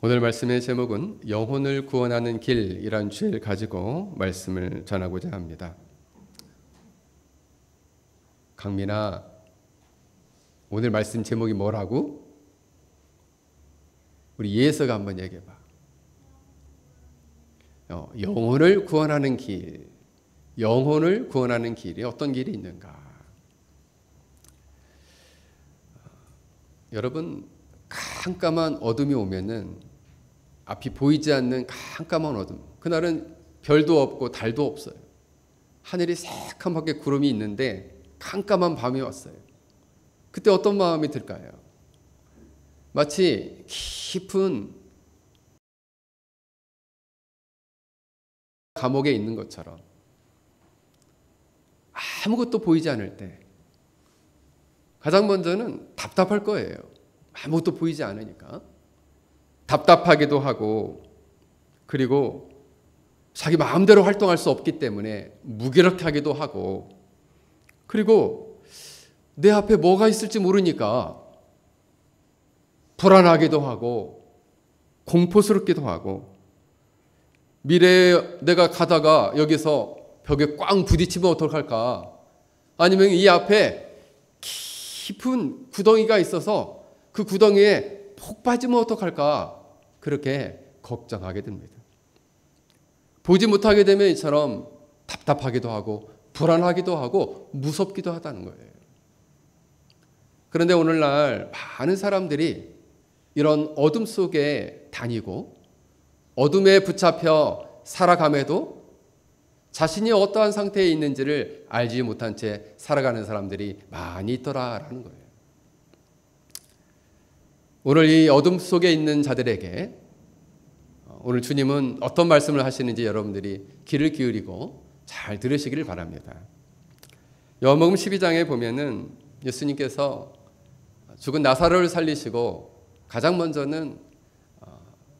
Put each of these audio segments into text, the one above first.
오늘 말씀의 제목은 영혼을 구원하는 길이란 주제를 가지고 말씀을 전하고자 합니다. 강민아, 오늘 말씀 제목이 뭐라고? 우리 예서가 한번 얘기해봐. 영혼을 구원하는 길. 영혼을 구원하는 길이 어떤 길이 있는가? 여러분, 깜깜한 어둠이 오면은 앞이 보이지 않는 깜깜한 어둠. 그날은 별도 없고 달도 없어요. 하늘이 새카맣게 구름이 있는데 깜깜한 밤이 왔어요. 그때 어떤 마음이 들까요? 마치 깊은 감옥에 있는 것처럼 아무것도 보이지 않을 때 가장 먼저는 답답할 거예요. 아무것도 보이지 않으니까. 답답하기도 하고, 그리고 자기 마음대로 활동할 수 없기 때문에 무기력하기도 하고, 그리고 내 앞에 뭐가 있을지 모르니까 불안하기도 하고 공포스럽기도 하고, 미래에 내가 가다가 여기서 벽에 꽝 부딪히면 어떡할까? 아니면 이 앞에 깊은 구덩이가 있어서 그 구덩이에 폭 빠지면 어떡할까? 그렇게 걱정하게 됩니다. 보지 못하게 되면 이처럼 답답하기도 하고 불안하기도 하고 무섭기도 하다는 거예요. 그런데 오늘날 많은 사람들이 이런 어둠 속에 다니고 어둠에 붙잡혀 살아감에도 자신이 어떠한 상태에 있는지를 알지 못한 채 살아가는 사람들이 많이 있더라라는 거예요. 오늘 이 어둠 속에 있는 자들에게 오늘 주님은 어떤 말씀을 하시는지 여러분들이 귀를 기울이고 잘 들으시기를 바랍니다. 요한복음 12장에 보면은 예수님께서 죽은 나사로를 살리시고 가장 먼저는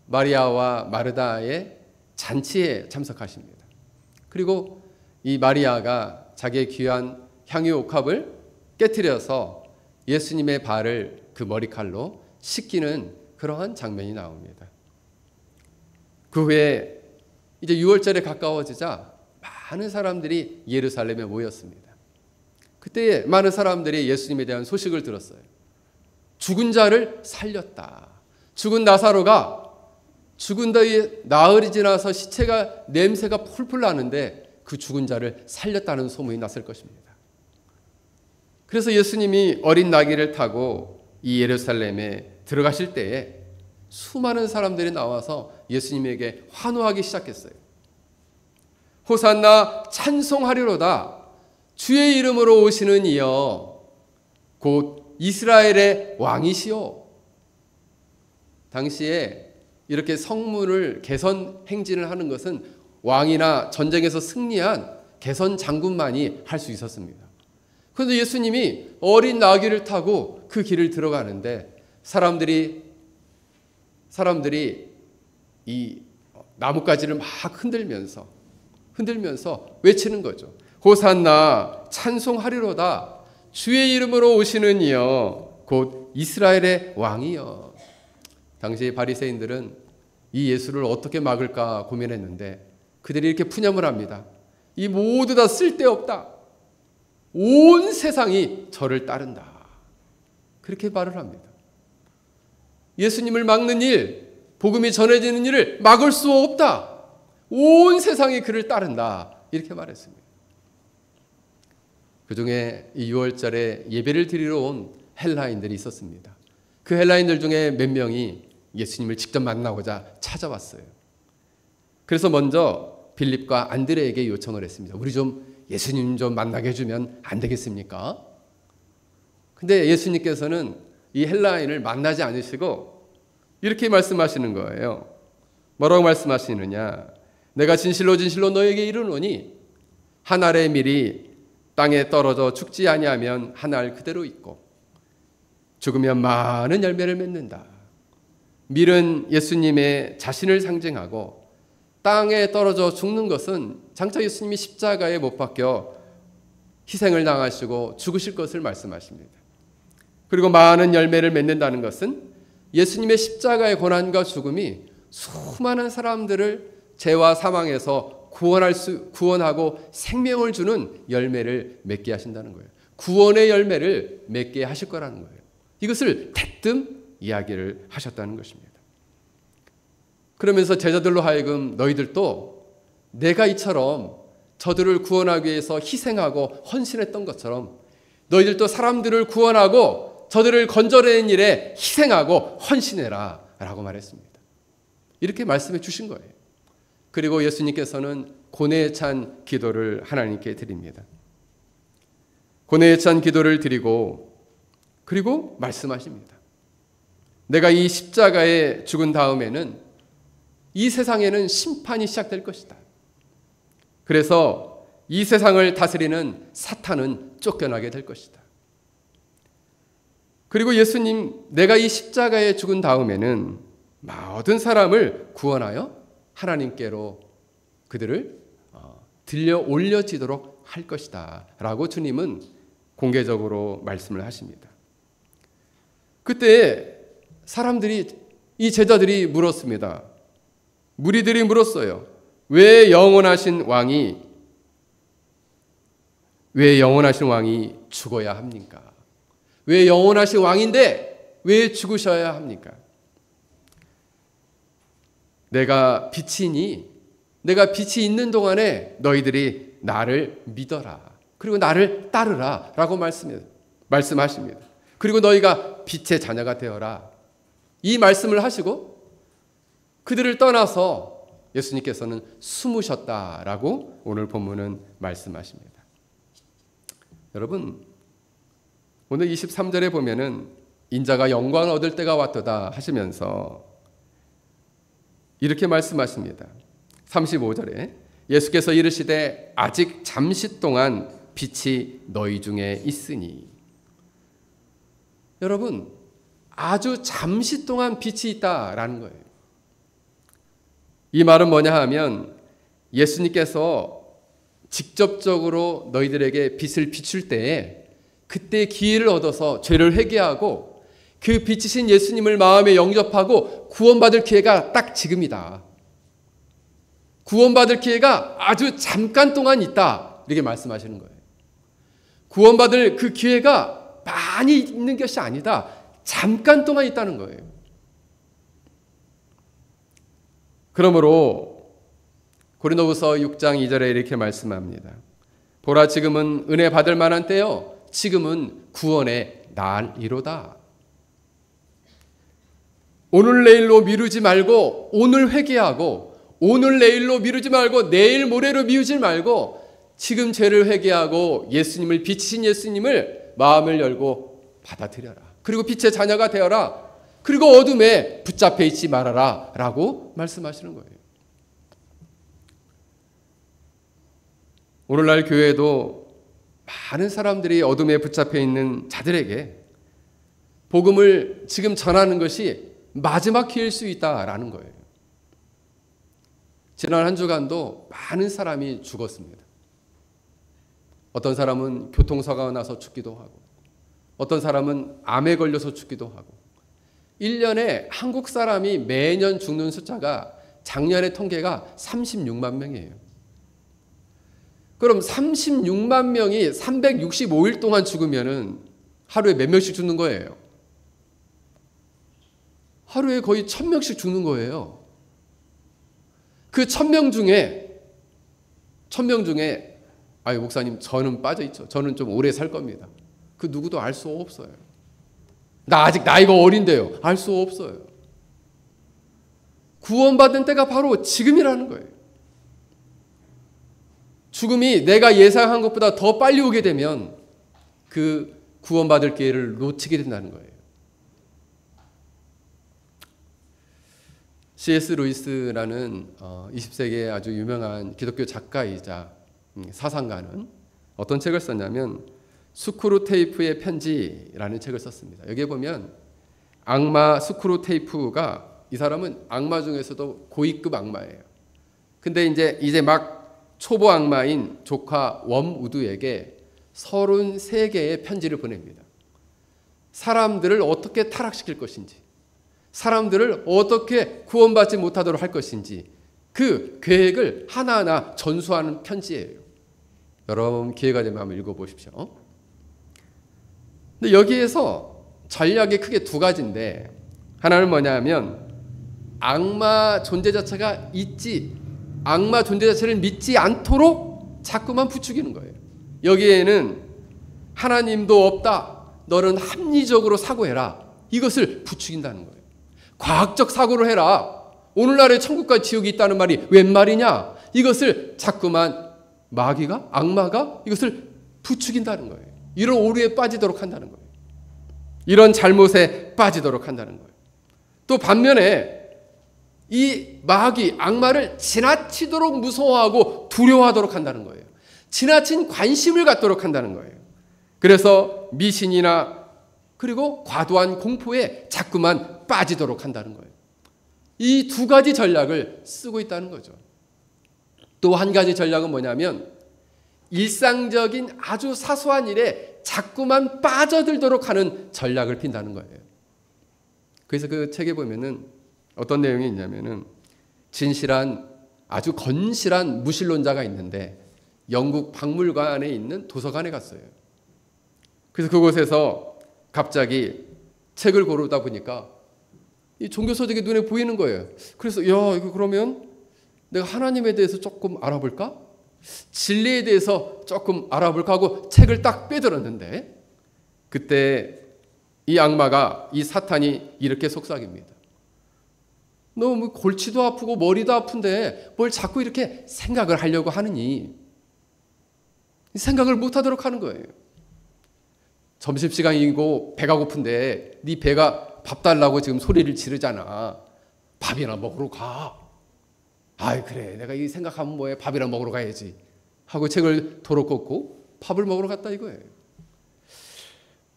마리아와 마르다의 잔치에 참석하십니다. 그리고 이 마리아가 자기의 귀한 향유 옥합을 깨트려서 예수님의 발을 그 머리칼로 씻기는 그러한 장면이 나옵니다. 그 후에 이제 6월절에 가까워지자 많은 사람들이 예루살렘에 모였습니다. 그때 많은 사람들이 예수님에 대한 소식을 들었어요. 죽은 자를 살렸다. 죽은 나사로가 죽은 뒤에 나흘이 지나서 시체가 냄새가 풀풀 나는데 그 죽은 자를 살렸다는 소문이 났을 것입니다. 그래서 예수님이 어린 나귀를 타고 이 예루살렘에 들어가실 때에 수많은 사람들이 나와서 예수님에게 환호하기 시작했어요. 호산나 찬송하리로다. 주의 이름으로 오시는 이여 곧 이스라엘의 왕이시오. 당시에 이렇게 성문을 개선 행진을 하는 것은 왕이나 전쟁에서 승리한 개선 장군만이 할 수 있었습니다. 그런데 예수님이 어린 나귀를 타고 그 길을 들어가는데 사람들이 이 나뭇가지를 막 흔들면서 외치는 거죠. 호산나 찬송하리로다. 주의 이름으로 오시는 이여 곧 이스라엘의 왕이여. 당시 바리새인들은 이 예수를 어떻게 막을까 고민했는데 그들이 이렇게 푸념을 합니다. 이 모두 다 쓸데없다. 온 세상이 저를 따른다. 그렇게 말을 합니다. 예수님을 막는 일, 복음이 전해지는 일을 막을 수 없다. 온 세상이 그를 따른다. 이렇게 말했습니다. 그중에 이 6월절에 예배를 드리러 온 헬라인들이 있었습니다. 그 헬라인들 중에 몇 명이 예수님을 직접 만나고자 찾아왔어요. 그래서 먼저 빌립과 안드레에게 요청을 했습니다. 우리 좀 예수님 좀 만나게 해주면 안 되겠습니까? 근데 예수님께서는 이 헬라인을 만나지 않으시고 이렇게 말씀하시는 거예요. 뭐라고 말씀하시느냐? 내가 진실로 너에게 이르노니 한 알의 밀이 땅에 떨어져 죽지 아니하면 한 알 그대로 있고 죽으면 많은 열매를 맺는다. 밀은 예수님의 자신을 상징하고 땅에 떨어져 죽는 것은 장차 예수님이 십자가에 못 박혀 희생을 당하시고 죽으실 것을 말씀하십니다. 그리고 많은 열매를 맺는다는 것은 예수님의 십자가의 고난과 죽음이 수많은 사람들을 죄와 사망에서 구원하고 생명을 주는 열매를 맺게 하신다는 거예요. 구원의 열매를 맺게 하실 거라는 거예요. 이것을 대뜸 이야기를 하셨다는 것입니다. 그러면서 제자들로 하여금 너희들도 내가 이처럼 저들을 구원하기 위해서 희생하고 헌신했던 것처럼 너희들도 사람들을 구원하고 저들을 건져내는 일에 희생하고 헌신해라 라고 말했습니다. 이렇게 말씀해 주신 거예요. 그리고 예수님께서는 고뇌에 찬 기도를 하나님께 드립니다. 고뇌에 찬 기도를 드리고 그리고 말씀하십니다. 내가 이 십자가에 죽은 다음에는 이 세상에는 심판이 시작될 것이다. 그래서 이 세상을 다스리는 사탄은 쫓겨나게 될 것이다. 그리고 예수님, 내가 이 십자가에 죽은 다음에는 모든 사람을 구원하여 하나님께로 그들을 들려 올려지도록 할 것이다 라고 주님은 공개적으로 말씀을 하십니다. 그때 이 제자들이 물었습니다. 무리들이 물었어요. 왜 영원하신 왕이 죽어야 합니까? 왜 영원하신 왕인데 왜 죽으셔야 합니까? 내가 빛이 있는 동안에 너희들이 나를 믿어라. 그리고 나를 따르라 라고 말씀하십니다. 그리고 너희가 빛의 자녀가 되어라. 이 말씀을 하시고 그들을 떠나서 예수님께서는 숨으셨다라고 오늘 본문은 말씀하십니다. 여러분, 오늘 23절에 보면은 인자가 영광을 얻을 때가 왔도다 하시면서 이렇게 말씀하십니다. 35절에 예수께서 이르시되 아직 잠시 동안 빛이 너희 중에 있으니. 여러분, 아주 잠시 동안 빛이 있다라는 거예요. 이 말은 뭐냐 하면 예수님께서 직접적으로 너희들에게 빛을 비출 때에 그때 기회를 얻어서 죄를 회개하고 그 빛이신 예수님을 마음에 영접하고 구원받을 기회가 딱 지금이다. 구원받을 기회가 아주 잠깐 동안 있다. 이렇게 말씀하시는 거예요. 구원받을 그 기회가 많이 있는 것이 아니다. 잠깐 동안 있다는 거예요. 그러므로 고린도후서 6장 2절에 이렇게 말씀합니다. 보라, 지금은 은혜 받을 만한 때요, 지금은 구원의 날이로다. 오늘 내일로 미루지 말고 오늘 회개하고, 오늘 내일로 미루지 말고 내일 모레로 미루지 말고 지금 죄를 회개하고 예수님을, 빛이신 예수님을 마음을 열고 받아들여라. 그리고 빛의 자녀가 되어라. 그리고 어둠에 붙잡혀 있지 말아라 라고 말씀하시는 거예요. 오늘날 교회도 많은 사람들이 어둠에 붙잡혀 있는 자들에게 복음을 지금 전하는 것이 마지막 기회일 수 있다라는 거예요. 지난 한 주간도 많은 사람이 죽었습니다. 어떤 사람은 교통사고가 나서 죽기도 하고, 어떤 사람은 암에 걸려서 죽기도 하고, 1년에 한국 사람이 매년 죽는 숫자가 작년의 통계가 36만 명이에요. 그럼 36만 명이 365일 동안 죽으면은 하루에 몇 명씩 죽는 거예요? 하루에 거의 1000명씩 죽는 거예요. 그 1000명 중에 아유 목사님, 저는 빠져있죠. 저는 좀 오래 살 겁니다. 그 누구도 알 수 없어요. 나 아직 나이가 어린데요. 알 수 없어요. 구원받은 때가 바로 지금이라는 거예요. 죽음이 내가 예상한 것보다 더 빨리 오게 되면 그 구원받을 기회를 놓치게 된다는 거예요. C.S. 루이스라는 20세기의 아주 유명한 기독교 작가이자 사상가는 어떤 책을 썼냐면 스크루테이프의 편지라는 책을 썼습니다. 여기에 보면 악마 스크루테이프가, 이 사람은 악마 중에서도 고위급 악마예요. 근데 이제 막 초보 악마인 조카 웜우드에게 33개의 편지를 보냅니다. 사람들을 어떻게 타락시킬 것인지, 사람들을 어떻게 구원받지 못하도록 할 것인지 그 계획을 하나하나 전수하는 편지예요. 여러분 기회가 되면 한번 읽어보십시오. 근데 여기에서 전략이 크게 두 가지인데, 하나는 뭐냐면 악마 존재 자체가 악마 존재 자체를 믿지 않도록 자꾸만 부추기는 거예요. 여기에는 하나님도 없다, 너는 합리적으로 사고해라, 이것을 부추긴다는 거예요. 과학적 사고를 해라, 오늘날에 천국과 지옥이 있다는 말이 웬 말이냐, 이것을 자꾸만 악마가 이것을 부추긴다는 거예요. 이런 오류에 빠지도록 한다는 거예요. 이런 잘못에 빠지도록 한다는 거예요. 또 반면에 이 악마를 지나치도록 무서워하고 두려워하도록 한다는 거예요. 지나친 관심을 갖도록 한다는 거예요. 그래서 미신이나 그리고 과도한 공포에 자꾸만 빠지도록 한다는 거예요. 이 두 가지 전략을 쓰고 있다는 거죠. 또 한 가지 전략은 뭐냐면 일상적인 아주 사소한 일에 자꾸만 빠져들도록 하는 전략을 핀다는 거예요. 그래서 그 책에 보면은 어떤 내용이 있냐면은 진실한 아주 건실한 무신론자가 있는데 영국 박물관에 있는 도서관에 갔어요. 그래서 그곳에서 갑자기 책을 고르다 보니까 이 종교서적이 눈에 보이는 거예요. 그래서 이거 그러면 내가 하나님에 대해서 조금 알아볼까? 진리에 대해서 조금 알아볼까 하고 책을 딱 빼들었는데, 그때 이 악마가, 이 사탄이 이렇게 속삭입니다. 너 뭐 골치도 아프고 머리도 아픈데 뭘 자꾸 이렇게 생각을 하려고 하느니, 생각을 못하도록 하는 거예요. 점심시간이고 배가 고픈데 네 배가 밥 달라고 지금 소리를 지르잖아. 밥이나 먹으러 가. 아이 그래, 내가 이 생각하면 뭐해, 밥이나 먹으러 가야지 하고 책을 도로 꺾고 밥을 먹으러 갔다 이거예요.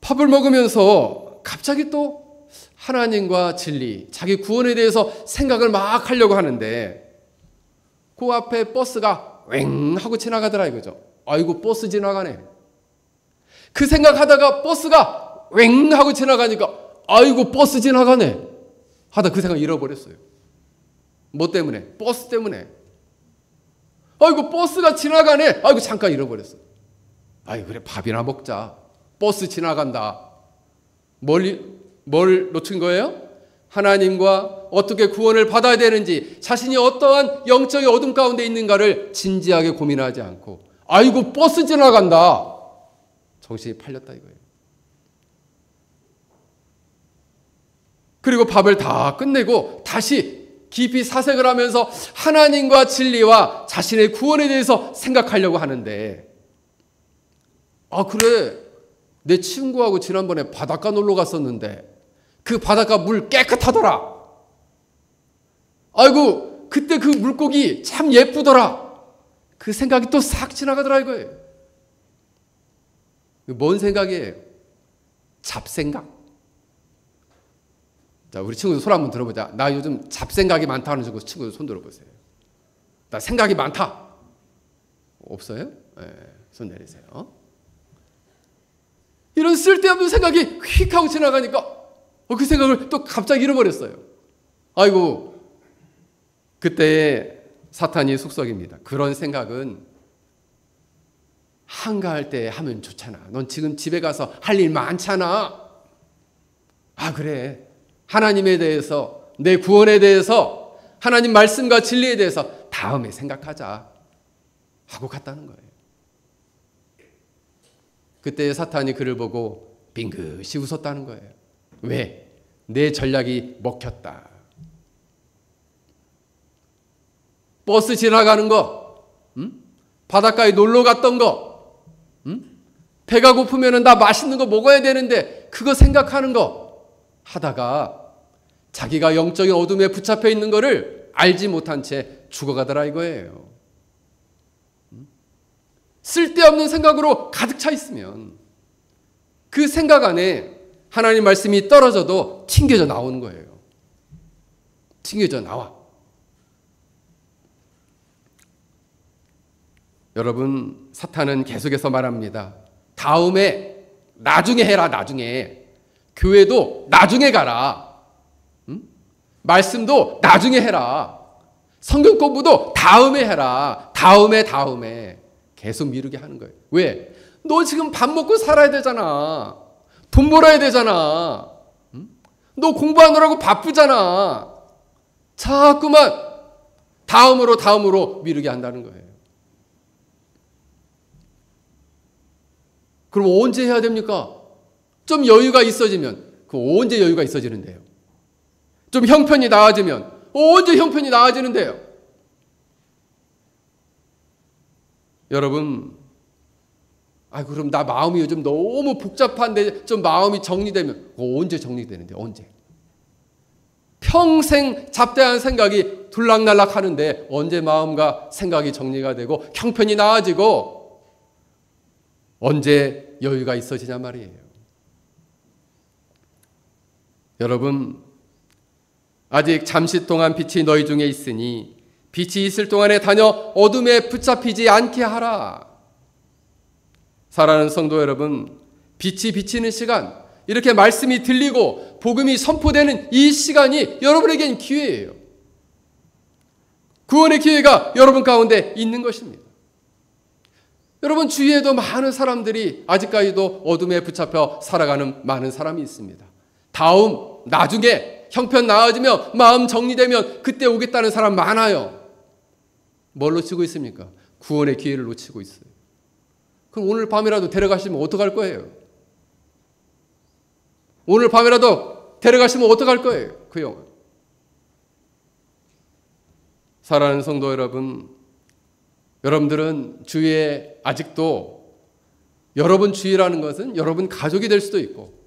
밥을 먹으면서 갑자기 또 하나님과 진리, 자기 구원에 대해서 생각을 막 하려고 하는데 그 앞에 버스가 왱 하고 지나가더라 이거죠. 아이고 버스 지나가네. 그 생각하다가 버스가 왱 하고 지나가니까 아이고 버스 지나가네 하다 그 생각 잃어버렸어요. 뭐 때문에? 버스 때문에. 아이고 버스가 지나가네. 아이고 잠깐 잃어버렸어. 아이 그래 밥이나 먹자. 버스 지나간다. 뭘 놓친 거예요? 하나님과 어떻게 구원을 받아야 되는지, 자신이 어떠한 영적인 어둠 가운데 있는가를 진지하게 고민하지 않고 아이고 버스 지나간다. 정신이 팔렸다 이거예요. 그리고 밥을 다 끝내고 다시 깊이 사색을 하면서 하나님과 진리와 자신의 구원에 대해서 생각하려고 하는데, 아 그래, 내 친구하고 지난번에 바닷가 놀러 갔었는데 그 바닷가 물 깨끗하더라. 아이고 그때 그 물고기 참 예쁘더라. 그 생각이 또 싹 지나가더라 이거예요. 뭔 생각이에요? 잡생각. 자, 우리 친구들 손 한번 들어보자. 나 요즘 잡생각이 많다는 친구들 손 들어보세요. 나 생각이 많다. 없어요? 네, 손 내리세요. 이런 쓸데없는 생각이 휙 하고 지나가니까 그 생각을 또 갑자기 잃어버렸어요. 아이고, 그때 사탄이 속삭입니다. 그런 생각은 한가할 때 하면 좋잖아. 넌 지금 집에 가서 할 일 많잖아. 아 그래, 하나님에 대해서, 내 구원에 대해서, 하나님 말씀과 진리에 대해서 다음에 생각하자 하고 갔다는 거예요. 그때 사탄이 그를 보고 빙긋이 웃었다는 거예요. 왜? 내 전략이 먹혔다. 버스 지나가는 거, 바닷가에 놀러 갔던 거, 배가 고프면 나 맛있는 거 먹어야 되는데 그거 생각하는 거 하다가 자기가 영적인 어둠에 붙잡혀 있는 거를 알지 못한 채 죽어가더라 이거예요. 쓸데없는 생각으로 가득 차 있으면 그 생각 안에 하나님 말씀이 떨어져도 튕겨져 나오는 거예요. 튕겨져 나와. 여러분, 사탄은 계속해서 말합니다. 다음에 나중에 해라. 나중에. 교회도 나중에 가라. 말씀도 나중에 해라. 성경 공부도 다음에 해라. 다음에. 계속 미루게 하는 거예요. 왜? 너 지금 밥 먹고 살아야 되잖아. 돈 벌어야 되잖아. 너 공부하느라고 바쁘잖아. 자꾸만 다음으로 미루게 한다는 거예요. 그럼 언제 해야 됩니까? 좀 여유가 있어지면. 언제 여유가 있어지는데요? 좀 형편이 나아지면 언제 형편이 나아지는데요? 여러분, 그럼 나 마음이 요즘 너무 복잡한데 좀 마음이 정리되면 언제 정리되는데? 언제? 평생 잡다한 생각이 둘락날락 하는데 언제 마음과 생각이 정리가 되고 형편이 나아지고 언제 여유가 있어지냐 말이에요. 여러분, 아직 잠시 동안 빛이 너희 중에 있으니 빛이 있을 동안에 다녀 어둠에 붙잡히지 않게 하라. 사랑하는 성도 여러분, 빛이 비치는 시간, 이렇게 말씀이 들리고 복음이 선포되는 이 시간이 여러분에겐 기회예요. 구원의 기회가 여러분 가운데 있는 것입니다. 여러분 주위에도 많은 사람들이 아직까지도 어둠에 붙잡혀 살아가는 많은 사람이 있습니다. 나중에 형편 나아지면 마음 정리되면 그때 오겠다는 사람 많아요. 뭘 놓치고 있습니까? 구원의 기회를 놓치고 있어요. 그럼 오늘 밤이라도 데려가시면 어떡할 거예요? 오늘 밤이라도 데려가시면 어떡할 거예요? 그 영혼. 사랑하는 성도 여러분, 여러분들은 주위에 아직도 여러분 주위라는 것은 여러분 가족이 될 수도 있고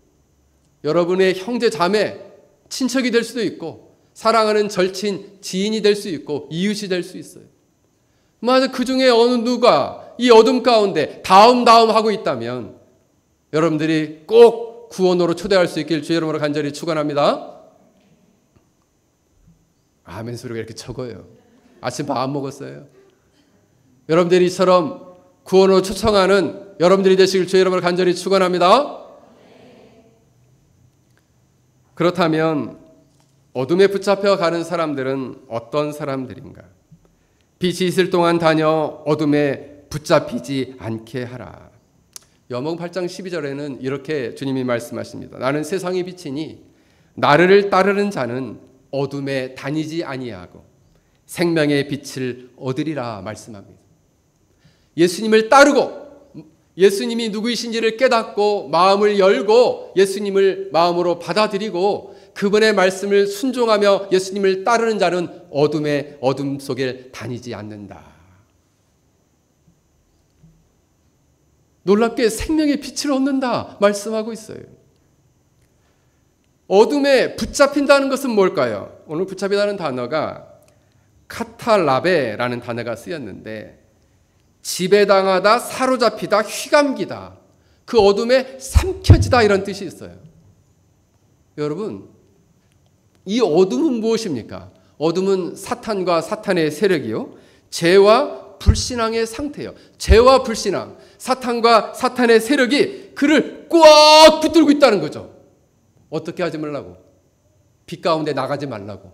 여러분의 형제 자매, 친척이 될 수도 있고 사랑하는 절친, 지인이 될 수 있고 이웃이 될 수 있어요. 만약 그 중에 어느 누가 이 어둠 가운데 다음 하고 있다면 여러분들이 꼭 구원으로 초대할 수 있길 주의 이름으로 간절히 축원합니다. 아멘 소리가 이렇게 적어요. 아침 밥 안 먹었어요. 여러분들이 이처럼 구원으로 초청하는 여러분들이 되시길 주의 이름으로 간절히 축원합니다. 그렇다면 어둠에 붙잡혀 가는 사람들은 어떤 사람들인가? 빛이 있을 동안 다녀 어둠에 붙잡히지 않게 하라. 요한복음 8장 12절에는 이렇게 주님이 말씀하십니다. 나는 세상의 빛이니 나를 따르는 자는 어둠에 다니지 아니하고 생명의 빛을 얻으리라 말씀합니다. 예수님을 따르고 예수님이 누구이신지를 깨닫고 마음을 열고 예수님을 마음으로 받아들이고 그분의 말씀을 순종하며 예수님을 따르는 자는 어둠 속에 다니지 않는다. 놀랍게 생명의 빛을 얻는다 말씀하고 있어요. 어둠에 붙잡힌다는 것은 뭘까요? 오늘 붙잡히다는 단어가 카탈라베라는 단어가 쓰였는데 지배당하다, 사로잡히다, 휘감기다, 그 어둠에 삼켜지다 이런 뜻이 있어요. 여러분, 이 어둠은 무엇입니까? 어둠은 사탄과 사탄의 세력이요, 죄와 불신앙의 상태예요. 죄와 불신앙, 사탄과 사탄의 세력이 그를 꽉 붙들고 있다는 거죠. 어떻게 하지 말라고? 빛 가운데 나가지 말라고.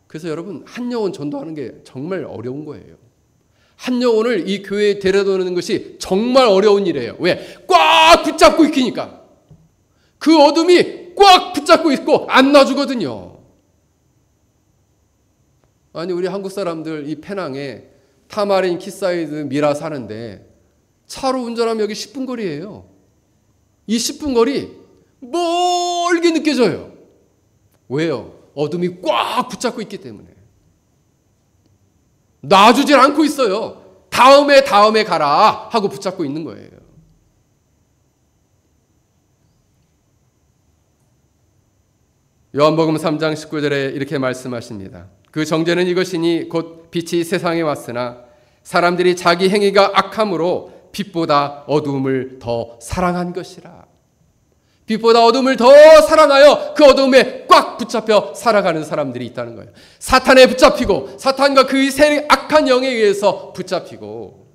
그래서 여러분, 한 영혼 전도하는 게 정말 어려운 거예요. 한 영혼을 이 교회에 데려다오는 것이 정말 어려운 일이에요. 왜? 꽉 붙잡고 있으니까. 그 어둠이 꽉 붙잡고 있고 안 놔주거든요. 아니, 우리 한국 사람들 이 페낭에 타마린, 키사이드, 미라 사는데 차로 운전하면 여기 10분 거리예요. 이 10분 거리 멀게 느껴져요. 왜요? 어둠이 꽉 붙잡고 있기 때문에. 놔주질 않고 있어요. 다음에 가라 하고 붙잡고 있는 거예요. 요한복음 3장 19절에 이렇게 말씀하십니다. 그 정죄는 이것이니 곧 빛이 세상에 왔으나 사람들이 자기 행위가 악함으로 빛보다 어두움을 더 사랑한 것이라. 빛보다 어둠을 더 사랑하여 그 어둠에 꽉 붙잡혀 살아가는 사람들이 있다는 거예요. 사탄에 붙잡히고 사탄과 그의 악한 영에 의해서 붙잡히고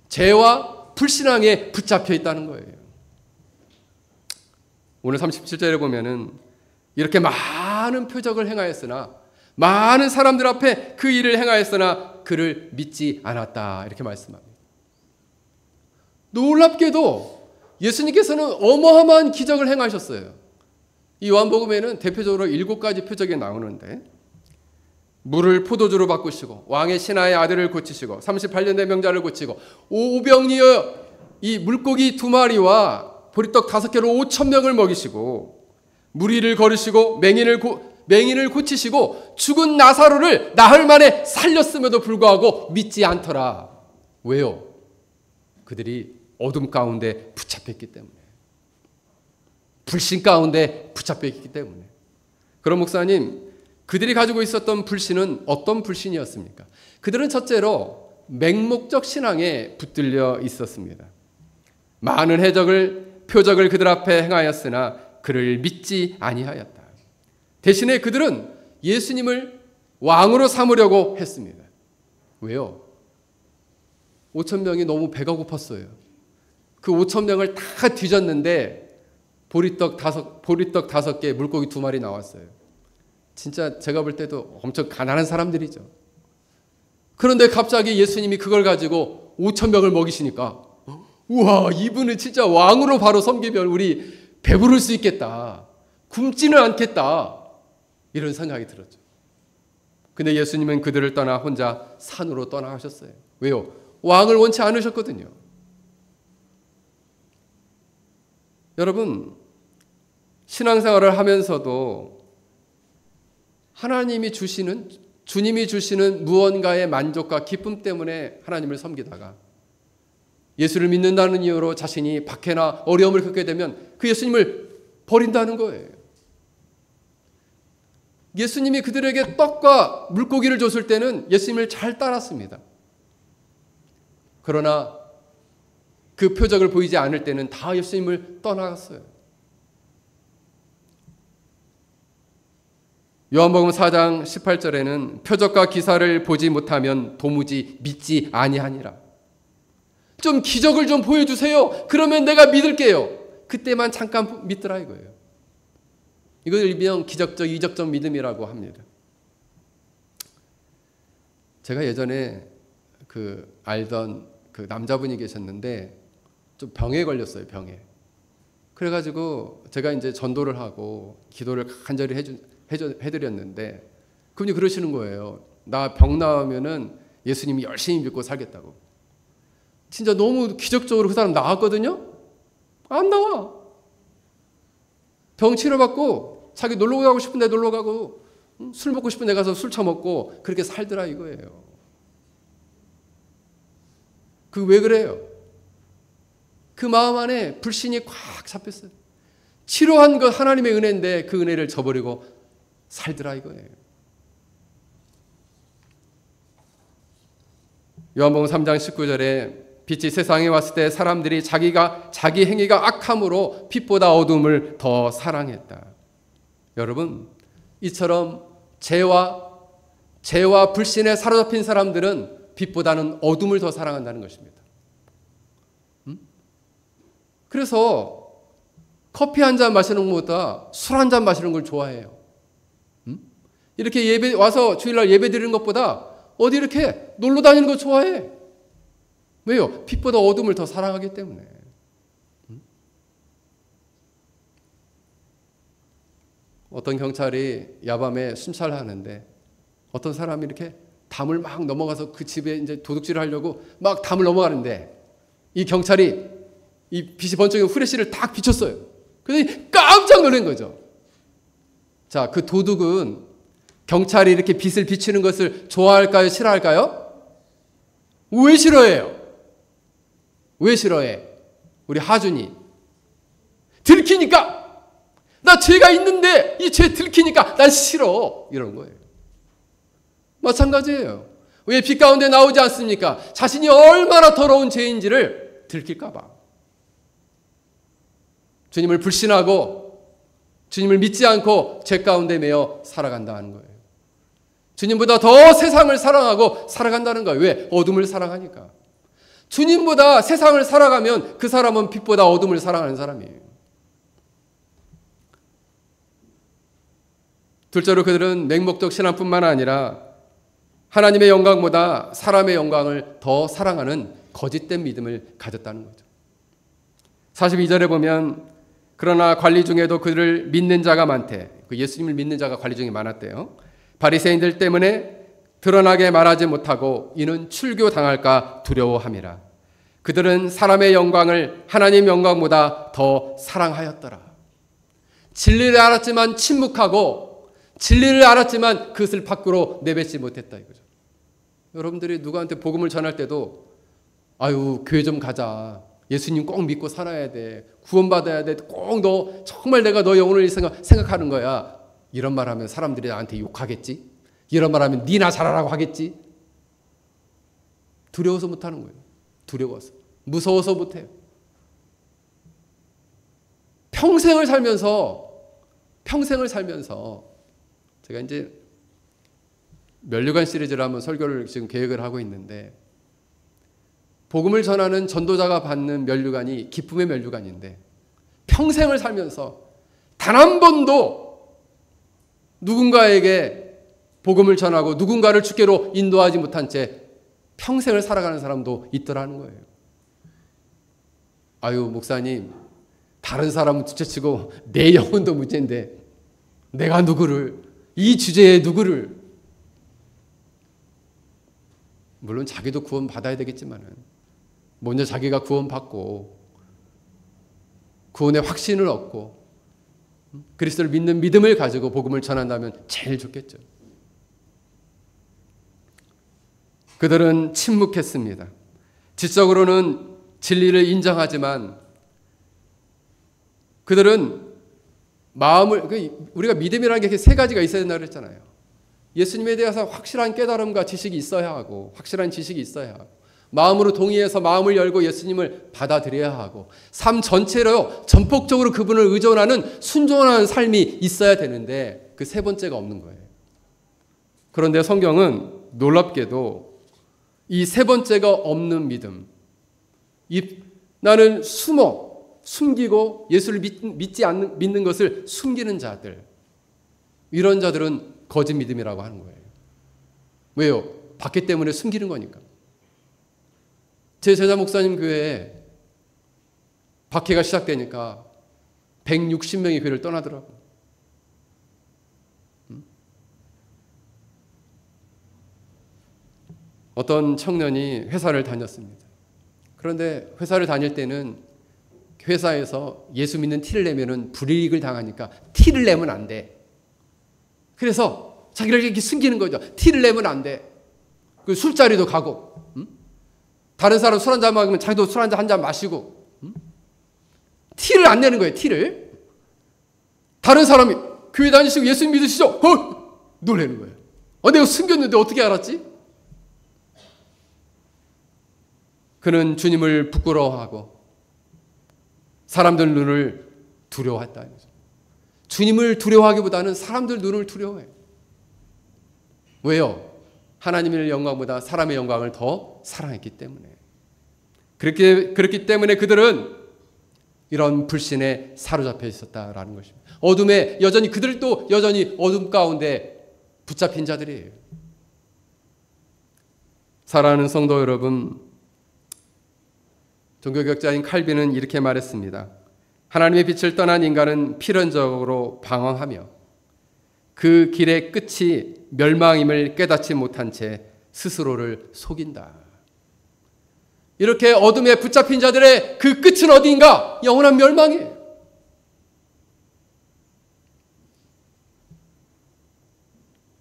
죄와 불신앙에 붙잡혀 있다는 거예요. 오늘 37절에 보면은 이렇게 많은 많은 표적을 행하였으나 많은 사람들 앞에 그 일을 행하였으나 그를 믿지 않았다. 이렇게 말씀합니다. 놀랍게도 예수님께서는 어마어마한 기적을 행하셨어요. 이 요한복음에는 대표적으로 7가지 표적이 나오는데 물을 포도주로 바꾸시고 왕의 신하의 아들을 고치시고 38년 된 병자를 고치고 오병이어 이 물고기 2마리와 보리떡 5개로 5,000명을 먹이시고 무리를 거르시고 맹인을 고치시고 죽은 나사로를 나흘 만에 살렸음에도 불구하고 믿지 않더라. 왜요? 그들이 어둠 가운데 붙잡혔기 때문에, 불신 가운데 붙잡혔기 때문에. 그럼 목사님, 그들이 가지고 있었던 불신은 어떤 불신이었습니까? 그들은 첫째로 맹목적 신앙에 붙들려 있었습니다. 많은 표적을 그들 앞에 행하였으나 그를 믿지 아니하였다. 대신에 그들은 예수님을 왕으로 삼으려고 했습니다. 왜요? 5,000명이 너무 배가 고팠어요. 그 5,000명을 다 뒤졌는데 보리떡 5개, 물고기 2마리 나왔어요. 진짜 제가 볼 때도 엄청 가난한 사람들이죠. 그런데 갑자기 예수님이 그걸 가지고 5,000명을 먹이시니까 우와, 이분은 진짜 왕으로 바로 섬기면 우리 배부를 수 있겠다. 굶지는 않겠다. 이런 생각이 들었죠. 근데 예수님은 그들을 떠나 혼자 산으로 떠나가셨어요. 왜요? 왕을 원치 않으셨거든요. 여러분, 신앙생활을 하면서도 주님이 주시는 무언가의 만족과 기쁨 때문에 하나님을 섬기다가 예수를 믿는다는 이유로 자신이 박해나 어려움을 겪게 되면 그 예수님을 버린다는 거예요. 예수님이 그들에게 떡과 물고기를 줬을 때는 예수님을 잘 따랐습니다. 그러나 그 표적을 보이지 않을 때는 다 예수님을 떠나갔어요. 요한복음 4장 18절에는 표적과 기사를 보지 못하면 도무지 믿지 아니하니라. 좀 기적을 좀 보여주세요. 그러면 내가 믿을게요. 그때만 잠깐 믿더라 이거예요. 이걸 일명 기적적, 이적적 믿음이라고 합니다. 제가 예전에 알던 남자분이 계셨는데 좀 병에 걸렸어요. 병에. 그래가지고 제가 이제 전도를 하고 기도를 간절히 해드렸는데 그분이 그러시는 거예요. 나 병 나으면은 예수님이 열심히 믿고 살겠다고. 진짜 너무 기적적으로 그 사람 나았거든요. 안 나와. 병 치료받고 자기 놀러 가고 싶은데 놀러 가고 술 먹고 싶은데 가서 술 처먹고 그렇게 살더라 이거예요. 왜 그래요? 그 마음 안에 불신이 꽉 잡혔어요. 치료한 것 하나님의 은혜인데 그 은혜를 저버리고 살더라 이거예요. 요한복음 3장 19절에 빛이 세상에 왔을 때 사람들이 자기 행위가 악함으로 빛보다 어둠을 더 사랑했다. 여러분, 이처럼 죄와 불신에 사로잡힌 사람들은 빛보다는 어둠을 더 사랑한다는 것입니다. 그래서 커피 한 잔 마시는 것보다 술 한 잔 마시는 걸 좋아해요. 이렇게 와서 주일날 예배 드리는 것보다 어디 이렇게 놀러 다니는 거 좋아해. 왜요? 빛보다 어둠을 더 사랑하기 때문에. 어떤 경찰이 야밤에 순찰을 하는데 어떤 사람이 이렇게 담을 막 넘어가서 그 집에 이제 도둑질을 하려고 막 담을 넘어가는데 이 경찰이 이 빛이 번쩍이는 후레쉬를 딱 비췄어요. 그래서 깜짝 놀란 거죠. 자, 그 도둑은 경찰이 이렇게 빛을 비추는 것을 좋아할까요? 싫어할까요? 왜 싫어해요? 왜 싫어해? 우리 하준이. 들키니까! 나 죄가 있는데 이 죄 들키니까 난 싫어. 이런 거예요. 마찬가지예요. 왜 빛 가운데 나오지 않습니까? 자신이 얼마나 더러운 죄인지를 들킬까 봐. 주님을 불신하고 주님을 믿지 않고 죄 가운데 매여 살아간다는 거예요. 주님보다 더 세상을 사랑하고 살아간다는 거예요. 왜? 어둠을 사랑하니까. 주님보다 세상을 살아가면 그 사람은 빛보다 어둠을 사랑하는 사람이에요. 둘째로 그들은 맹목적 신앙뿐만 아니라 하나님의 영광보다 사람의 영광을 더 사랑하는 거짓된 믿음을 가졌다는 거죠. 42절에 보면 그러나 관리 중에도 그를 믿는 자가 많대. 그 예수님을 믿는 자가 관리 중에 많았대요. 바리새인들 때문에 드러나게 말하지 못하고 이는 출교당할까 두려워함이라. 그들은 사람의 영광을 하나님 영광보다 더 사랑하였더라. 진리를 알았지만 침묵하고 진리를 알았지만 그것을 밖으로 내뱉지 못했다 이거죠. 여러분들이 누구한테 복음을 전할 때도 아유 교회 좀 가자. 예수님 꼭 믿고 살아야 돼. 구원받아야 돼. 꼭 너 정말 내가 너 영혼을 생각하는 거야. 이런 말하면 사람들이 나한테 욕하겠지. 이런 말하면 니나 잘하라고 하겠지. 두려워서 못하는 거예요. 두려워서. 무서워서 못해요. 평생을 살면서 제가 이제 면류관 시리즈를 한번 설교를 지금 계획을 하고 있는데 복음을 전하는 전도자가 받는 면류관이 기쁨의 면류관인데 평생을 살면서 단 한 번도 누군가에게 복음을 전하고 누군가를 주께로 인도하지 못한 채 평생을 살아가는 사람도 있더라는 거예요. 아유 목사님 다른 사람은 둘째치고 내 영혼도 문제인데 내가 누구를 이 주제에 누구를 물론 자기도 구원 받아야 되겠지만은 먼저 자기가 구원 받고 구원의 확신을 얻고 그리스도를 믿는 믿음을 가지고 복음을 전한다면 제일 좋겠죠. 그들은 침묵했습니다. 지적으로는 진리를 인정하지만 그들은 마음을 우리가 믿음이라는 게 세 가지가 있어야 된다고 그랬잖아요. 예수님에 대해서 확실한 깨달음과 지식이 있어야 하고 확실한 지식이 있어야 하고 마음으로 동의해서 마음을 열고 예수님을 받아들여야 하고 삶 전체로 전폭적으로 그분을 의존하는 순종하는 삶이 있어야 되는데 그 세 번째가 없는 거예요. 그런데 성경은 놀랍게도 이 세 번째가 없는 믿음, 나는 숨기고 예수를 믿는 것을 숨기는 자들, 이런 자들은 거짓 믿음이라고 하는 거예요. 왜요? 받기 때문에 숨기는 거니까. 제 제자 목사님 교회에 박해가 시작되니까 160명이 교회를 떠나더라고요. 어떤 청년이 회사를 다녔습니다. 그런데 회사를 다닐 때는 회사에서 예수 믿는 티를 내면은 불이익을 당하니까 티를 내면 안 돼. 그래서 자기를 이렇게 숨기는 거죠. 티를 내면 안 돼. 그 술자리도 가고, 다른 사람 술 한잔 마시면 자기도 술 한 잔 마시고, 티를 안 내는 거예요. 티를. 다른 사람이 교회 다니시고 예수 믿으시죠? 놀라는 거예요. 내가 숨겼는데 어떻게 알았지? 그는 주님을 부끄러워하고 사람들 눈을 두려워했다는 거죠. 주님을 두려워하기보다는 사람들 눈을 두려워해요. 왜요? 하나님의 영광보다 사람의 영광을 더 사랑했기 때문에. 그렇기 때문에 그들은 이런 불신에 사로잡혀 있었다라는 것입니다. 어둠에 그들도 여전히 어둠 가운데 붙잡힌 자들이에요. 사랑하는 성도 여러분, 종교개혁자인 칼빈은 이렇게 말했습니다. 하나님의 빛을 떠난 인간은 필연적으로 방황하며 그 길의 끝이 멸망임을 깨닫지 못한 채 스스로를 속인다. 이렇게 어둠에 붙잡힌 자들의 그 끝은 어디인가? 영원한 멸망이에요.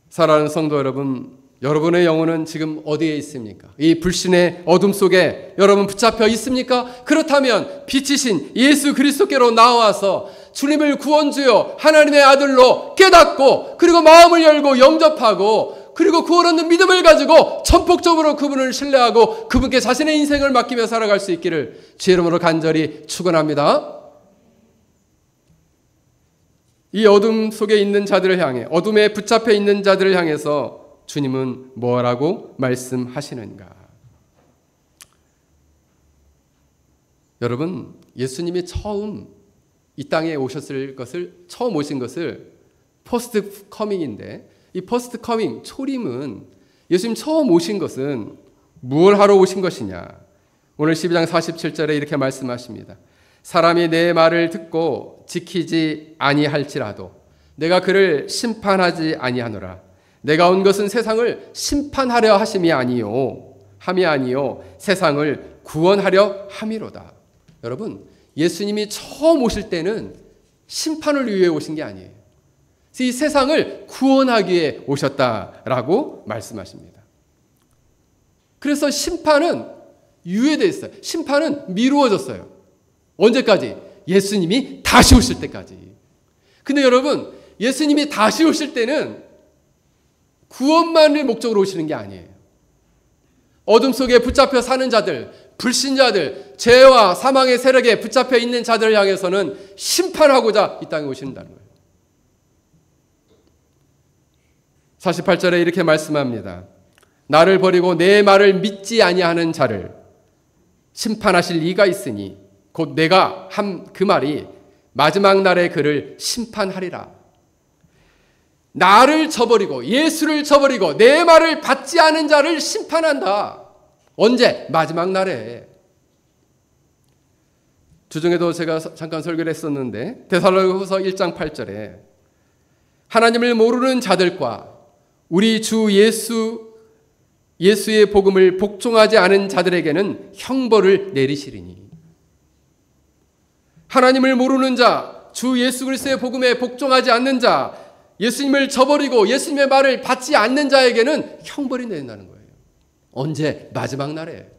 사랑하는 성도 여러분, 여러분의 영혼은 지금 어디에 있습니까? 이 불신의 어둠 속에 여러분 붙잡혀 있습니까? 그렇다면 빛이신 예수 그리스도께로 나와서 주님을 구원주요 하나님의 아들로 깨닫고 그리고 마음을 열고 영접하고 그리고 구원 얻는 믿음을 가지고 전폭적으로 그분을 신뢰하고 그분께 자신의 인생을 맡기며 살아갈 수 있기를 주의 이름으로 간절히 축원합니다. 이 어둠 속에 있는 자들을 향해, 어둠에 붙잡혀 있는 자들을 향해서 주님은 뭐라고 말씀하시는가? 여러분, 예수님이 처음 이 땅에 처음 오신 것을 포스트 커밍인데, 이 포스트 커밍 초림은 예수님 처음 오신 것은 무엇을 하러 오신 것이냐. 오늘 12장 47절에 이렇게 말씀하십니다. 사람이 내 말을 듣고 지키지 아니할지라도 내가 그를 심판하지 아니하노라. 내가 온 것은 세상을 심판하려 함이 아니요 세상을 구원하려 함이로다. 여러분, 예수님이 처음 오실 때는 심판을 위해 오신 게 아니에요. 이 세상을 구원하기 위해 오셨다라고 말씀하십니다. 그래서 심판은 유예되어 있어요. 심판은 미루어졌어요. 언제까지? 예수님이 다시 오실 때까지. 근데 여러분, 예수님이 다시 오실 때는 구원만을 목적으로 오시는 게 아니에요. 어둠 속에 붙잡혀 사는 자들, 불신자들, 죄와 사망의 세력에 붙잡혀 있는 자들을 향해서는 심판하고자 이 땅에 오신다는 거예요. 48절에 이렇게 말씀합니다. 나를 버리고 내 말을 믿지 아니하는 자를 심판하실 이가 있으니 곧 내가 한 그 말이 마지막 날에 그를 심판하리라. 나를 저버리고 예수를 저버리고 내 말을 받지 않은 자를 심판한다. 언제? 마지막 날에. 주중에도 제가 잠깐 설교를 했었는데 데살로니가후서 1장 8절에 하나님을 모르는 자들과 우리 주 예수의 복음을 복종하지 않은 자들에게는 형벌을 내리시리니. 하나님을 모르는 자, 주 예수 그리스도의 복음에 복종하지 않는 자, 예수님을 저버리고 예수님의 말을 받지 않는 자에게는 형벌이 내린다는 거예요. 언제? 마지막 날에.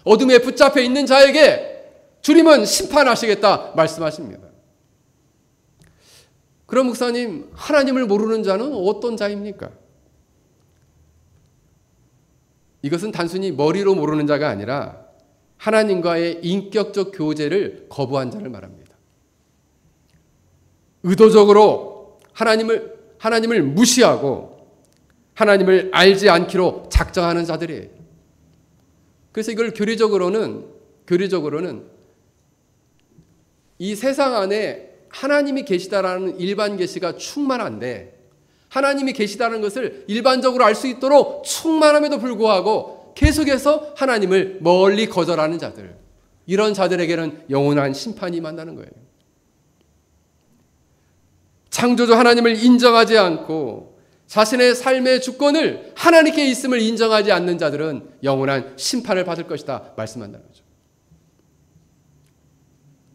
어둠에 붙잡혀 있는 자에게 주님은 심판하시겠다 말씀하십니다. 그럼 목사님, 하나님을 모르는 자는 어떤 자입니까? 이것은 단순히 머리로 모르는 자가 아니라 하나님과의 인격적 교제를 거부한 자를 말합니다. 의도적으로 하나님을 무시하고 하나님을 알지 않기로 작정하는 자들이에요. 그래서 이걸 교리적으로는 이 세상 안에 하나님이 계시다라는 일반 계시가 충만한데 하나님이 계시다는 것을 일반적으로 알 수 있도록 충만함에도 불구하고 계속해서 하나님을 멀리 거절하는 자들, 이런 자들에게는 영원한 심판이 만나는 거예요. 창조주 하나님을 인정하지 않고 자신의 삶의 주권을 하나님께 있음을 인정하지 않는 자들은 영원한 심판을 받을 것이다 말씀한다는 거죠.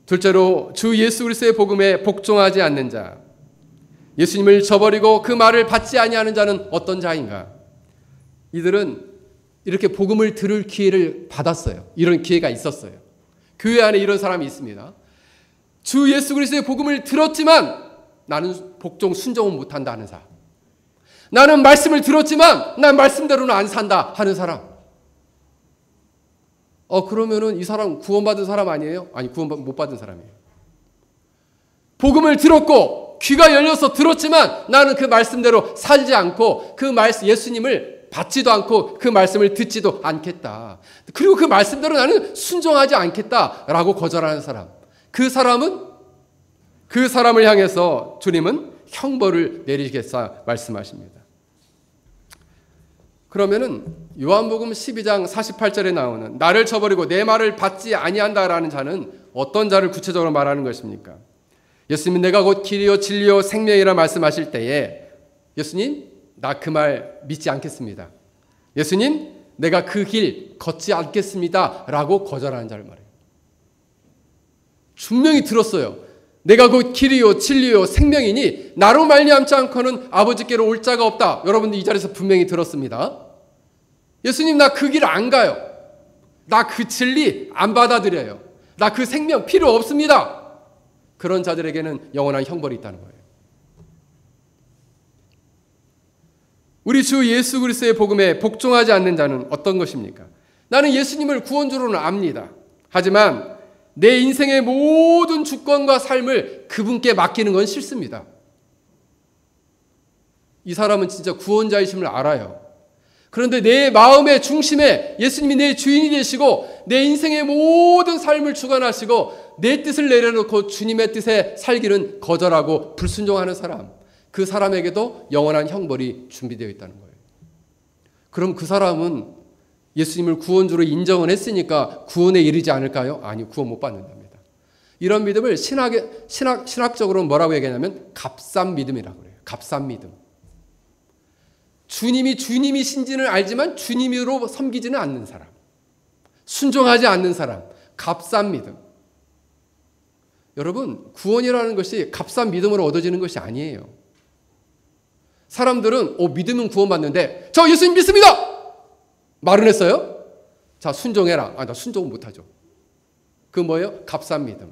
둘째로 주 예수 그리스도의 복음에 복종하지 않는 자, 예수님을 저버리고 그 말을 받지 아니하는 자는 어떤 자인가? 이들은 이렇게 복음을 들을 기회를 받았어요. 이런 기회가 있었어요. 교회 안에 이런 사람이 있습니다. 주 예수 그리스도의 복음을 들었지만 나는 복종 순종은 못한다 하는 사람. 나는 말씀을 들었지만 난 말씀대로는 안 산다 하는 사람. 그러면은 이 사람 구원받은 사람 아니에요? 아니, 구원 못 받은 사람이에요. 복음을 들었고 귀가 열려서 들었지만 나는 그 말씀대로 살지 않고 그 말씀 예수님을 받지도 않고 그 말씀을 듣지도 않겠다. 그리고 그 말씀대로 나는 순종하지 않겠다라고 거절하는 사람. 그 사람을 향해서 주님은 형벌을 내리겠다 말씀하십니다. 그러면은 요한복음 12장 48절에 나오는 나를 저버리고 내 말을 받지 아니한다라는 자는 어떤 자를 구체적으로 말하는 것입니까? 예수님이 내가 곧 길이요 진리요 생명이라 말씀하실 때에 예수님 나 그 말 믿지 않겠습니다. 예수님 내가 그 길 걷지 않겠습니다 라고 거절하는 자를 말해요. 분명히 들었어요. 내가 곧 길이요 진리요 생명이니 나로 말미암지 않고는 아버지께로 올 자가 없다. 여러분들 이 자리에서 분명히 들었습니다. 예수님 나 그 길 안 가요. 나 그 진리 안 받아들여요. 나 그 생명 필요 없습니다. 그런 자들에게는 영원한 형벌이 있다는 거예요. 우리 주 예수 그리스도의 복음에 복종하지 않는 자는 어떤 것입니까? 나는 예수님을 구원주로는 압니다. 하지만 내 인생의 모든 주권과 삶을 그분께 맡기는 건 싫습니다. 이 사람은 진짜 구원자이심을 알아요. 그런데 내 마음의 중심에 예수님이 내 주인이 되시고 내 인생의 모든 삶을 주관하시고 내 뜻을 내려놓고 주님의 뜻에 살기는 거절하고 불순종하는 사람, 그 사람에게도 영원한 형벌이 준비되어 있다는 거예요. 그럼 그 사람은 예수님을 구원주로 인정을 했으니까 구원에 이르지 않을까요? 아니, 구원 못 받는답니다. 이런 믿음을 신학적으로 뭐라고 얘기하냐면 값싼 믿음이라고 그래요. 값싼 믿음. 주님이 주님이신지는 알지만 주님으로 섬기지는 않는 사람. 순종하지 않는 사람. 값싼 믿음. 여러분, 구원이라는 것이 값싼 믿음으로 얻어지는 것이 아니에요. 사람들은 믿으면 구원받는데 저 예수님 믿습니다! 말은 했어요? 자, 순종해라. 나 순종은 못하죠. 그 뭐예요? 값싼 믿음.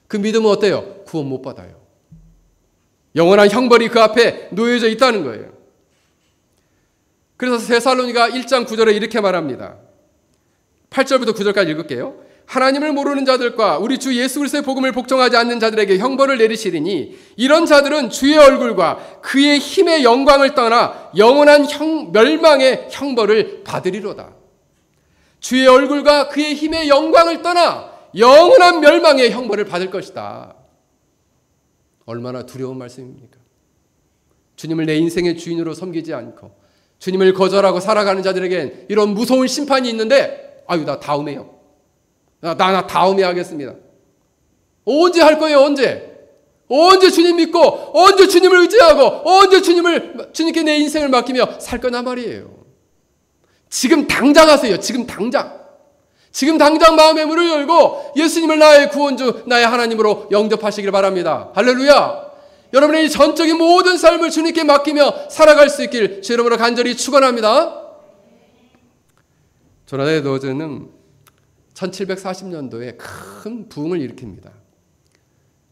그 믿음은 어때요? 구원 못 받아요. 영원한 형벌이 그 앞에 놓여져 있다는 거예요. 그래서 데살로니가 1장 9절에 이렇게 말합니다. 8절부터 9절까지 읽을게요. 하나님을 모르는 자들과 우리 주 예수 그리스도의 복음을 복종하지 않는 자들에게 형벌을 내리시리니 이런 자들은 주의 얼굴과 그의 힘의 영광을 떠나 영원한 멸망의 형벌을 받으리로다. 주의 얼굴과 그의 힘의 영광을 떠나 영원한 멸망의 형벌을 받을 것이다. 얼마나 두려운 말씀입니까? 주님을 내 인생의 주인으로 섬기지 않고 주님을 거절하고 살아가는 자들에겐 이런 무서운 심판이 있는데 나 다음에요. 나 다음에 하겠습니다. 언제 할 거예요? 언제 주님 믿고 언제 주님을 의지하고 언제 주님께 내 인생을 맡기며 살 거나 말이에요. 지금 당장 하세요. 지금 당장 마음의 문을 열고 예수님을 나의 구원주 나의 하나님으로 영접하시길 바랍니다. 할렐루야. 여러분의 이 전적인 모든 삶을 주님께 맡기며 살아갈 수 있길 주 이름으로 간절히 축원합니다. 조나단 에드워즈는 1740년도에 큰 부흥을 일으킵니다.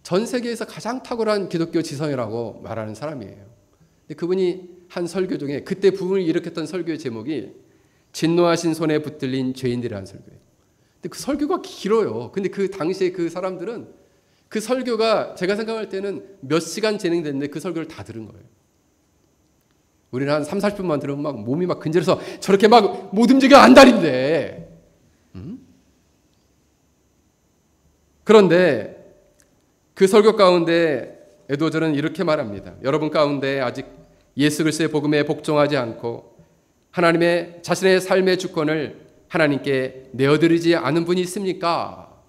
전 세계에서 가장 탁월한 기독교 지성이라고 말하는 사람이에요. 그분이 한 설교 중에 그때 부흥을 일으켰던 설교의 제목이 진노하신 손에 붙들린 죄인들이라는 설교예요. 근데 그 설교가 길어요. 근데 그 당시에 그 사람들은 그 설교가 제가 생각할 때는 몇 시간 진행됐는데 그 설교를 다 들은 거예요. 우리는 한 30-40분만 들으면 막 몸이 막 근질해서 저렇게 막 못 움직여 안달인데. 그런데 그 설교 가운데 에드워즈는 이렇게 말합니다. 여러분 가운데 아직 예수 그리스도의 복음에 복종하지 않고 하나님의 자신의 삶의 주권을 하나님께 내어드리지 않은 분이 있습니까?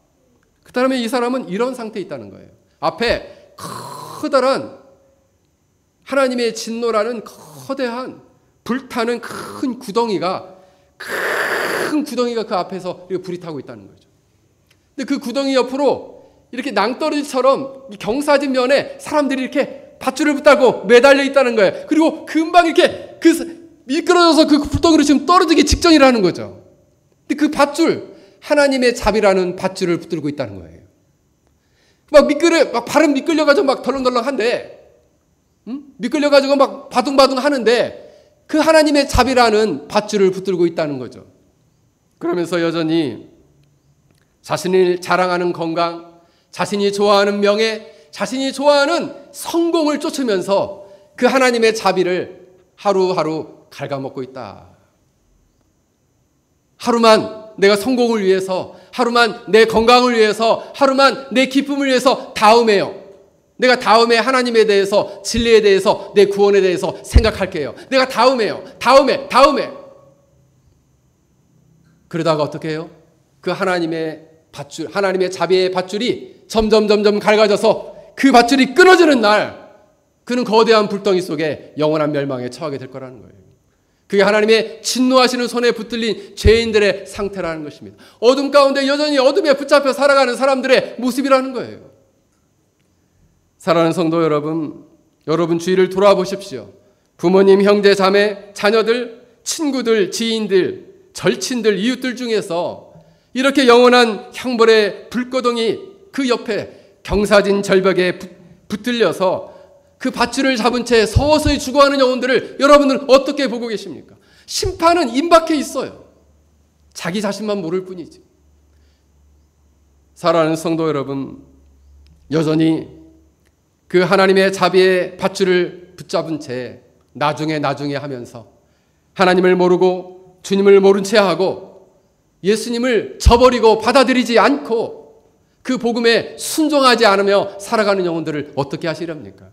그 다음에 이 사람은 이런 상태에 있다는 거예요. 앞에 커다란 하나님의 진노라는 거대한 불타는 큰 구덩이가 그 앞에서 불이 타고 있다는 거죠. 근데 그 구덩이 옆으로 이렇게 낭떠러지처럼 경사진 면에 사람들이 이렇게 밧줄을 붙들고 매달려 있다는 거예요. 그리고 금방 이렇게 미끄러져서 그 불덩이로 지금 떨어지기 직전이라는 거죠. 근데 그 밧줄, 하나님의 자비라는 밧줄을 붙들고 있다는 거예요. 막 발은 미끌려가지고 막 덜렁덜렁한데, 미끌려가지고 막 바둥바둥 하는데, 그 하나님의 자비라는 밧줄을 붙들고 있다는 거죠. 그러면서 여전히 자신을 자랑하는 건강, 자신이 좋아하는 명예, 자신이 좋아하는 성공을 쫓으면서 그 하나님의 자비를 하루하루 갉아먹고 있다. 하루만 내가 성공을 위해서, 하루만 내 건강을 위해서, 하루만 내 기쁨을 위해서 다음에요. 내가 다음에 하나님에 대해서, 진리에 대해서, 내 구원에 대해서 생각할게요. 내가 다음에요. 다음에. 그러다가 어떻게 해요? 그 하나님의 밧줄, 하나님의 자비의 밧줄이 점점 갈가져서 그 밧줄이 끊어지는 날, 그는 거대한 불덩이 속에 영원한 멸망에 처하게 될 거라는 거예요. 그게 하나님의 진노하시는 손에 붙들린 죄인들의 상태라는 것입니다. 어둠 가운데 여전히 어둠에 붙잡혀 살아가는 사람들의 모습이라는 거예요. 사랑하는 성도 여러분, 여러분 주위를 돌아보십시오. 부모님, 형제, 자매, 자녀들, 친구들, 지인들, 절친들, 이웃들 중에서 이렇게 영원한 형벌의 불거덩이 그 옆에 경사진 절벽에 붙들려서 그 밧줄을 잡은 채 서서히 죽어가는 영혼들을 여러분은 어떻게 보고 계십니까? 심판은 임박해 있어요. 자기 자신만 모를 뿐이지. 사랑하는 성도 여러분, 여전히 그 하나님의 자비의 밧줄을 붙잡은 채 나중에 하면서 하나님을 모르고 주님을 모른 채 하고 예수님을 저버리고 받아들이지 않고 그 복음에 순종하지 않으며 살아가는 영혼들을 어떻게 하시렵니까?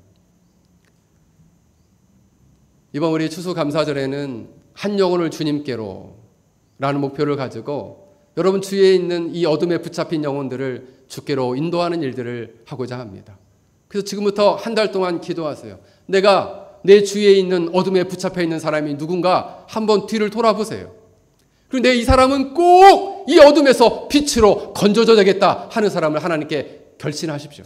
이번 우리 추수감사절에는 한 영혼을 주님께로 라는 목표를 가지고 여러분 주위에 있는 이 어둠에 붙잡힌 영혼들을 주께로 인도하는 일들을 하고자 합니다. 그래서 지금부터 한 달 동안 기도하세요. 내가 내 주위에 있는 어둠에 붙잡혀 있는 사람이 누군가 한번 뒤를 돌아보세요. 그리고 내 이 사람은 꼭 이 어둠에서 빛으로 건져줘야 되겠다 하는 사람을 하나님께 결심하십시오.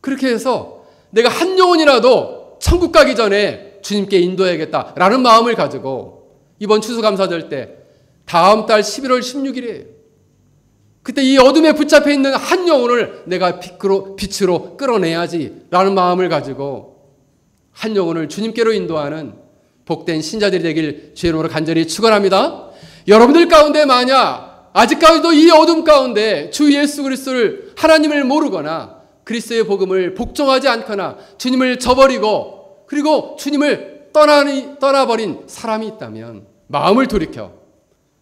그렇게 해서 내가 한 영혼이라도 천국 가기 전에 주님께 인도해야겠다라는 마음을 가지고 이번 추수감사절 때 다음 달 11월 16일이에요. 그때 이 어둠에 붙잡혀 있는 한 영혼을 내가 빛으로 끌어내야지라는 마음을 가지고 한 영혼을 주님께로 인도하는 복된 신자들이 되길 주의 이름으로 간절히 축원합니다. 여러분들 가운데 만약 아직까지도 이 어둠 가운데 주 예수 그리스도를 하나님을 모르거나 그리스도의 복음을 복종하지 않거나 주님을 저버리고 그리고 주님을 떠나버린 사람이 있다면 마음을 돌이켜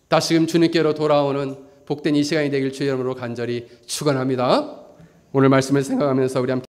다시금 주님께로 돌아오는 복된 이 시간이 되길 주의 이름으로 간절히 축원합니다. 오늘 말씀을 생각하면서 우리 함께